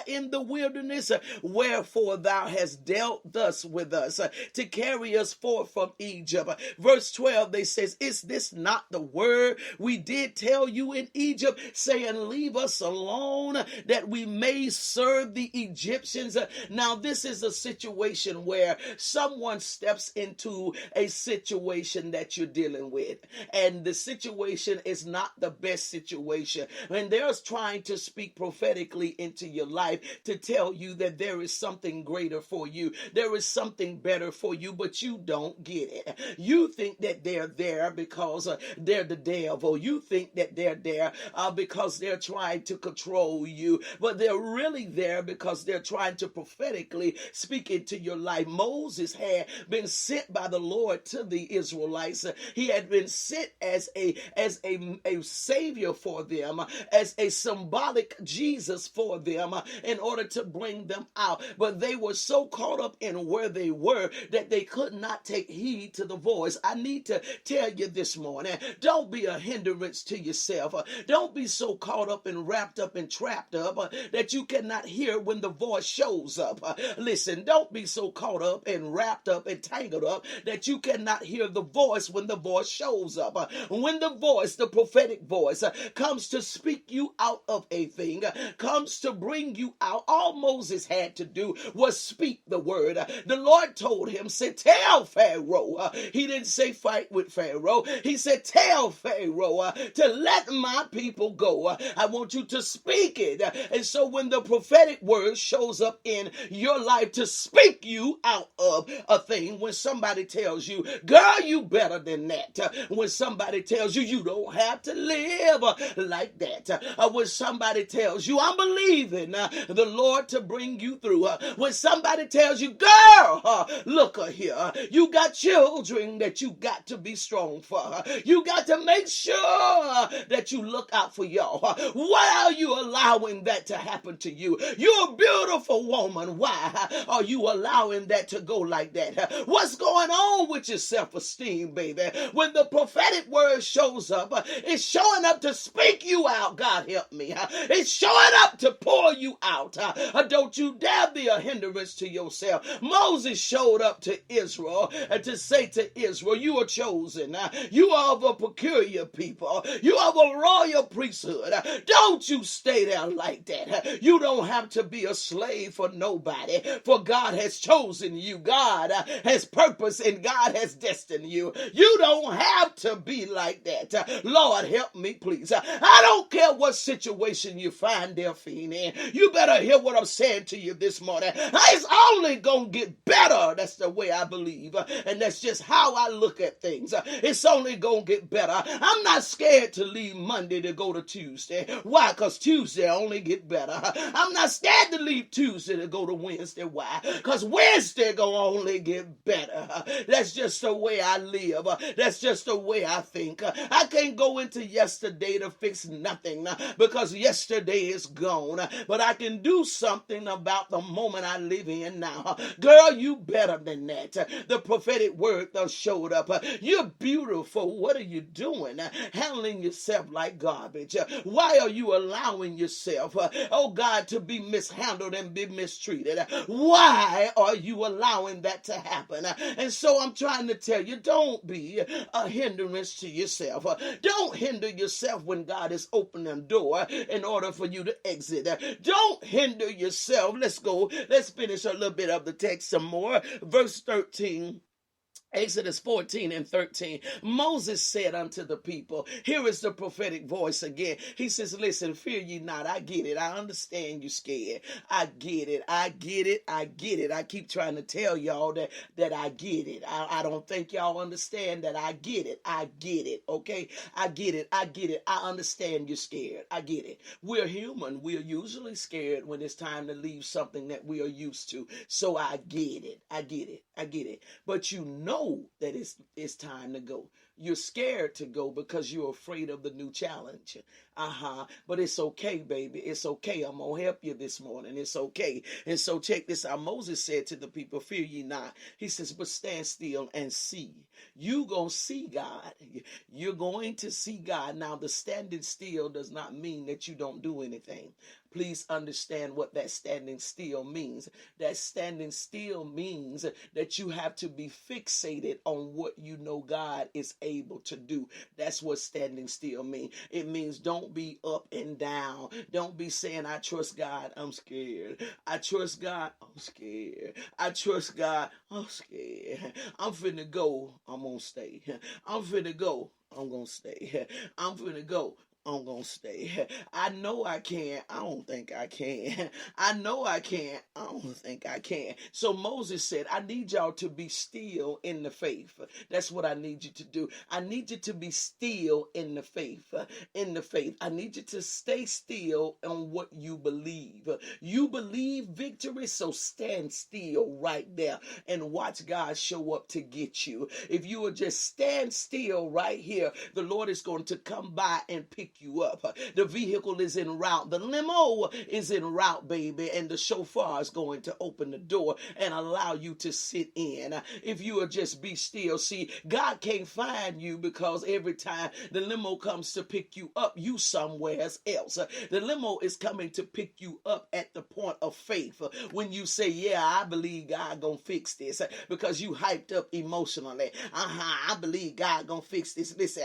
in the wilderness? Wherefore thou hast dealt thus with us to carry us forth from Egypt. Verse 12, they says, is this not the word we did tell you in Egypt, saying, leave us alone that we may serve the Egyptians? Now this is a situation where someone steps into a situation that you're dealing with, and the situation is not the best situation, and they're trying to speak prophetically into your life to tell you that there is something greater for you, there is something better for you, but you don't get it. You think that they're there because they're the devil. You think that they're there because they're trying to control you, but they're really there because they're trying to prophetically speak into your life. Moses had been sent by the Lord to the Israelites. He had been sent as a savior for them, as a symbolic Jesus for them, in order to bring them out. But they were so caught up in where they were that they could not take heed to the voice. I need to tell you this morning, don't be a hindrance to yourself. Don't be so caught up and wrapped up and trapped up that you cannot hear when the voice shows up. Listen, don't be so caught up and wrapped up and tangled up that you cannot hear the voice when the voice shows up. When the voice, the prophetic voice, comes to speak you out of a thing, comes to bring you out, all Moses had to do was speak the word. The Lord told him, say, tell Pharaoh. He didn't say fight with Pharaoh. He said, tell Pharaoh to let my people go. I want you to speak it. And so when the prophetic word shows up in your life to speak you out of a thing, when somebody tells you, girl, you better than that. When somebody tells you, you don't have to live like that. When somebody tells you, I'm believing the Lord to bring you through. When somebody tells you, girl, look here, you got children that you got to be strong for. You got to make sure that you look out for y'all. Why are you allowing that to happen to you? You're a beautiful woman. Why are you allowing that to go like that? What's going on with your self-esteem, baby? When the prophetic word shows up, it's showing up to speak you out. God help me. It's showing up to pour you out. Don't you dare be a hindrance to yourself. Moses showed up to Israel and to say to Israel, you are chosen. You are of a peculiar people. You are a royal priesthood. Don't you stay there like that. You don't have to be a slave for nobody, for God has chosen you. God has purpose and God has destined you. You don't have to be like that. Lord, help me, please. I don't care what situation you find Msphine in. You better hear what I'm saying to you this morning. It's only going to get better. That's the way I believe. And that's just how I look at things. It's only going to get better. I'm not scared to leave Monday to go to Tuesday. Why? Because Tuesday only get better. I'm not scared to leave Tuesday to go to Wednesday. Why? Because Wednesday going to only get better. That's just the way I live. That's just the way I think. I can't go into yesterday to fix nothing because yesterday is gone. But I can do something about the moment I live in now. Girl, you better than that. The prophetic word done showed up. You're beautiful. What are you doing? Handling yourself like garbage. Why are you allowing yourself, oh God, to be mishandled and be mistreated? Why are you allowing that to happen? And so I'm trying to tell you, don't be a hindrance to yourself. Don't hinder yourself when God is opening a door in order for you to exit. Don't hinder yourself. Let's go. Let's finish a little bit of the text some more. Verse 13. Exodus 14 and 13. Moses said unto the people, here is the prophetic voice again. He says, listen, fear ye not. I get it. I understand you scared. I get it. I get it. I get it. I keep trying to tell y'all that I get it. I don't think y'all understand that I get it. I get it. Okay? I get it. I get it. I understand you're scared. I get it. We're human. We're usually scared when it's time to leave something that we are used to. So I get it. I get it. I get it. But you know that it's time to go. You're scared to go because you're afraid of the new challenge. But it's okay, baby. It's okay. I'm going to help you this morning. It's okay. And so check this out. Moses said to the people, fear ye not. He says, but stand still and see. You going to see God. You're going to see God. Now, the standing still does not mean that you don't do anything. Please understand what that standing still means. That standing still means that you have to be fixated on what you know God is able to do. That's what standing still means. It means don't be up and down. Don't be saying, I trust God, I'm scared. I trust God, I'm scared. I trust God, I'm scared. I'm finna go, I'm gonna stay. I'm finna go, I'm gonna stay. I'm finna go, I'm going to stay. I know I can. I don't think I can. I know I can. I don't think I can. So Moses said, I need y'all to be still in the faith. That's what I need you to do. I need you to be still in the faith. In the faith. I need you to stay still on what you believe. You believe victory, so stand still right there and watch God show up to get you. If you will just stand still right here, the Lord is going to come by and pick you up. The vehicle is en route. The limo is en route, baby, and the chauffeur is going to open the door and allow you to sit in. If you will just be still. See, God can't find you because every time the limo comes to pick you up, you somewhere else. The limo is coming to pick you up at the point of faith. When you say, yeah, I believe God gonna fix this, because you hyped up emotionally. I believe God gonna fix this. Listen,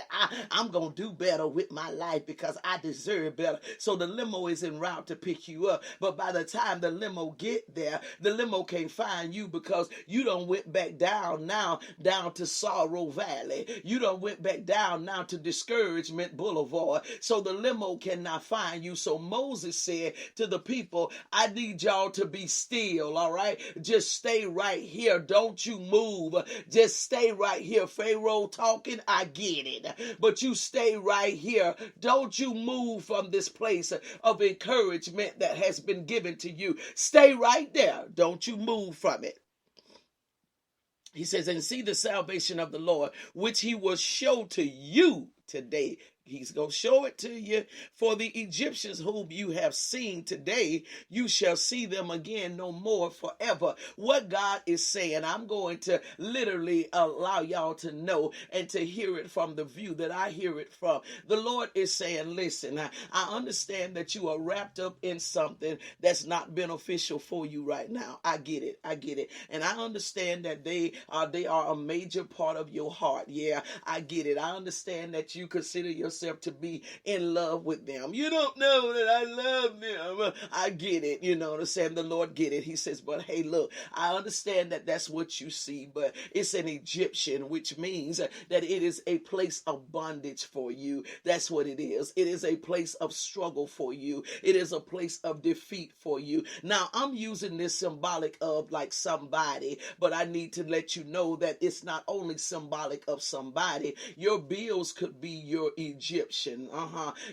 I'm gonna do better with my life because I deserve better. So the limo is en route to pick you up. But by the time the limo get there, the limo can't find you because you done went back down to Sorrow Valley. You done went back down now to Discouragement Boulevard. So the limo cannot find you. So Moses said to the people, I need y'all to be still, all right? Just stay right here. Don't you move. Just stay right here. Pharaoh talking, I get it. But you stay right here. Don't you move from this place of encouragement that has been given to you. Stay right there. Don't you move from it. He says, and see the salvation of the Lord, which he will show to you today. He's going to show it to you. For the Egyptians whom you have seen today, you shall see them again no more forever. What God is saying, I'm going to literally allow y'all to know and to hear it from the view that I hear it from. The Lord is saying, listen, I understand that you are wrapped up in something that's not beneficial for you right now. I get it. I get it. And I understand that they are a major part of your heart. Yeah, I get it. I understand that you consider yourself to be in love with them. You don't know that I love them. I get it. You know what I'm saying? The Lord get it. He says, but hey, look, I understand that that's what you see, but it's an Egyptian, which means that it is a place of bondage for you. That's what it is. It is a place of struggle for you. It is a place of defeat for you. Now, I'm using this symbolic of like somebody, but I need to let you know that it's not only symbolic of somebody. Your bills could be your Egyptian.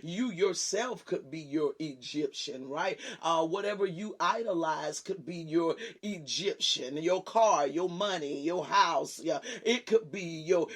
You yourself could be your Egyptian, right? Whatever you idolize could be your Egyptian. Your car, your money, your house. Yeah, it could be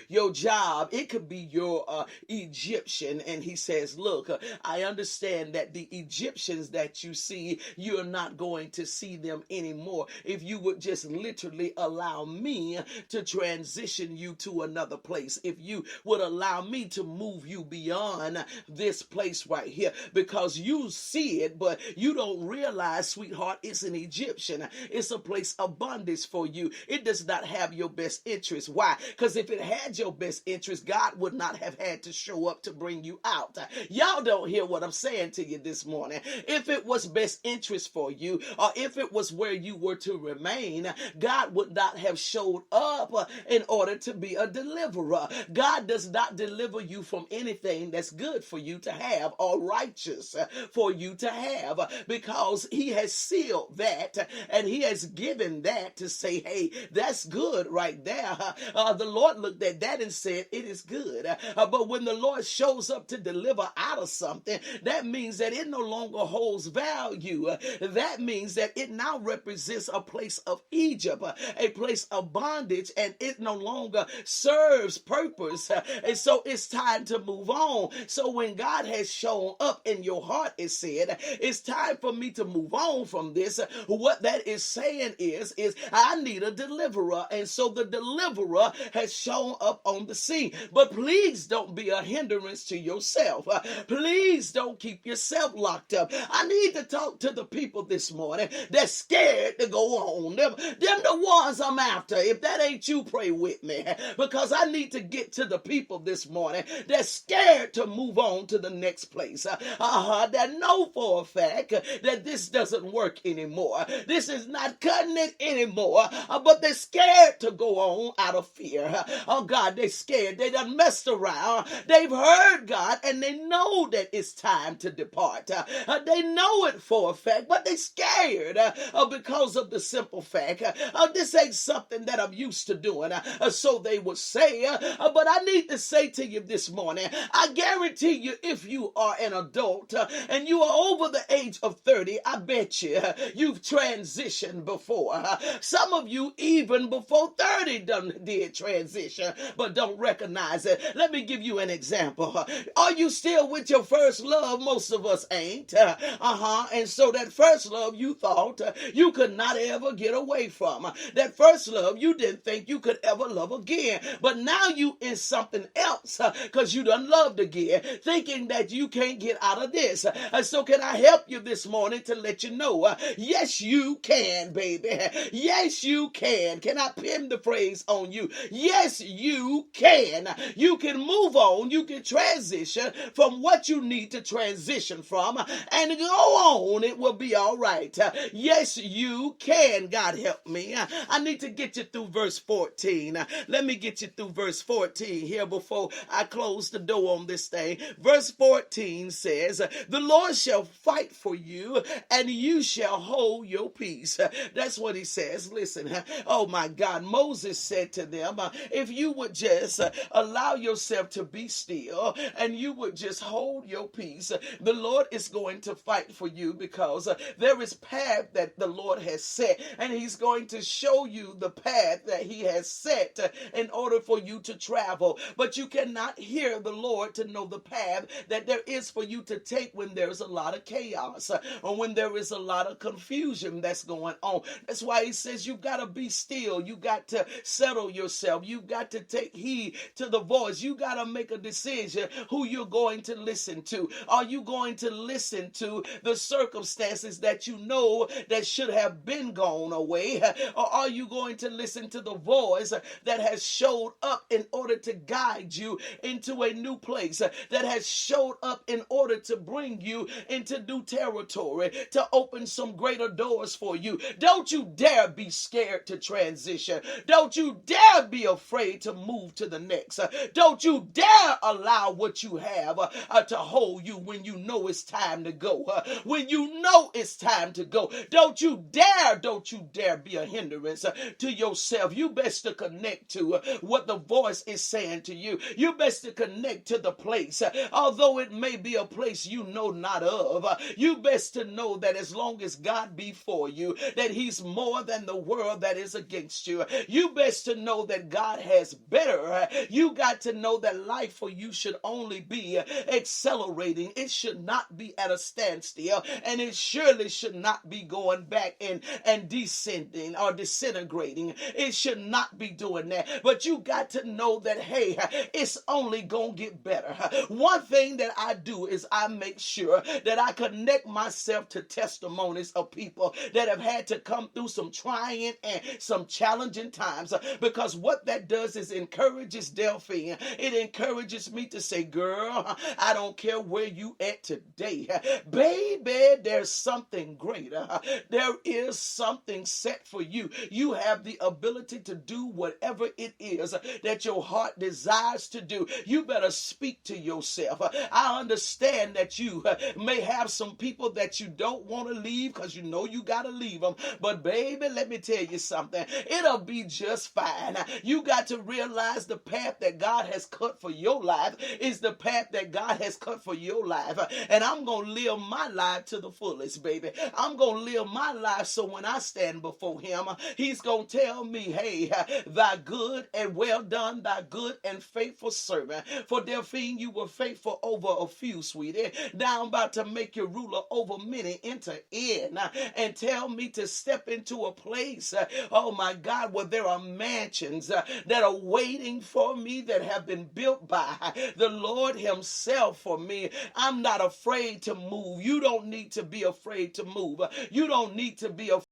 your job. It could be your Egyptian. And he says, look, I understand that the Egyptians that you see, you're not going to see them anymore. If you would just literally allow me to transition you to another place. If you would allow me to move you beyond this place right here, because you see it, but you don't realize, sweetheart, it's an Egyptian. It's a place of bondage for you. It does not have your best interest. Why? Because if it had your best interest, God would not have had to show up to bring you out. Y'all don't hear what I'm saying to you this morning. If it was best interest for you, or if it was where you were to remain, God would not have showed up in order to be a deliverer. God does not deliver you from anything everything that's good for you to have or righteous for you to have, because he has sealed that and he has given that to say, hey, that's good right there. The Lord looked at that and said, it is good. But when the Lord shows up to deliver out of something, that means that it no longer holds value. That means that it now represents a place of Egypt, a place of bondage, and it no longer serves purpose. And so it's time to move on. So when God has shown up in your heart, it said, it's time for me to move on from this. What that is saying is I need a deliverer. And so the deliverer has shown up on the scene. But please don't be a hindrance to yourself. Please don't keep yourself locked up. I need to talk to the people this morning that's scared to go on. Them the ones I'm after. If that ain't you, pray with me, because I need to get to the people this morning that's scared to move on to the next place. That know for a fact that this doesn't work anymore. This is not cutting it anymore. But they're scared to go on out of fear. Oh God, they're scared. They done messed around. They've heard God and they know that it's time to depart. They know it for a fact, but they're scared because of the simple fact. This ain't something that I'm used to doing. So they would say, but I need to say to you this morning, I guarantee you, if you are an adult and you are over the age of 30, I bet you've transitioned before. Some of you even before 30 did transition, but don't recognize it. Let me give you an example. Are you still with your first love? Most of us ain't. And so that first love you thought you could not ever get away from. That first love you didn't think you could ever love again. But now you in something else because you done loved again, thinking that you can't get out of this. So can I help you this morning to let you know, yes, you can, baby. Yes, you can. Can I pin the phrase on you? Yes, you can. You can move on. You can transition from what you need to transition from and go on. It will be all right. Yes, you can. God help me. I need to get you through verse 14. Let me get you through verse 14 here before I close the door on this thing. Verse 14 says, the Lord shall fight for you and you shall hold your peace. That's what he says. Listen, oh my God, Moses said to them, if you would just allow yourself to be still and you would just hold your peace, the Lord is going to fight for you, because there is path that the Lord has set, and he's going to show you the path that he has set in order for you to travel. But you cannot hear the Lord to know the path that there is for you to take when there's a lot of chaos or when there is a lot of confusion that's going on. That's why he says you got to be still. You got to settle yourself. You got to take heed to the voice. You got to make a decision who you're going to listen to. Are you going to listen to the circumstances that you know that should have been gone away? Or are you going to listen to the voice that has showed up in order to guide you into a new place, that has showed up in order to bring you into new territory, to open some greater doors for you? Don't you dare be scared to transition. Don't you dare be afraid to move to the next. Don't you dare allow what you have to hold you when you know it's time to go. When you know it's time to go. Don't you dare be a hindrance to yourself. You best to connect to what the voice is saying to you. You best to connect to the place, although it may be a place you know not of. You best to know that as long as God be for you, that he's more than the world that is against you. You best to know that God has better. You got to know that life for you should only be accelerating. It should not be at a standstill, and it surely should not be going back and descending or disintegrating. It should not be doing that. But you got to know that, hey, it's only gonna get better. One thing that I do is I make sure that I connect myself to testimonies of people that have had to come through some trying and some challenging times, because what that does is encourages Delphine. It encourages me to say, girl, I don't care where you at today, baby, there's something greater. There is something set for you. You have the ability to do whatever it is that your heart desires to do. You better speak speak to yourself. I understand that you may have some people that you don't want to leave because you know you got to leave them. But baby, let me tell you something. It'll be just fine. You got to realize the path that God has cut for your life is the path that God has cut for your life. And I'm going to live my life to the fullest, baby. I'm going to live my life so when I stand before him, he's going to tell me, hey, thy good and well done, thy good and faithful servant. For Delphine, you were faithful over a few, sweetie. Now I'm about to make you ruler over many. Enter in and tell me to step into a place, oh my God, where there are mansions that are waiting for me, that have been built by the Lord himself for me. I'm not afraid to move. You don't need to be afraid to move. You don't need to be afraid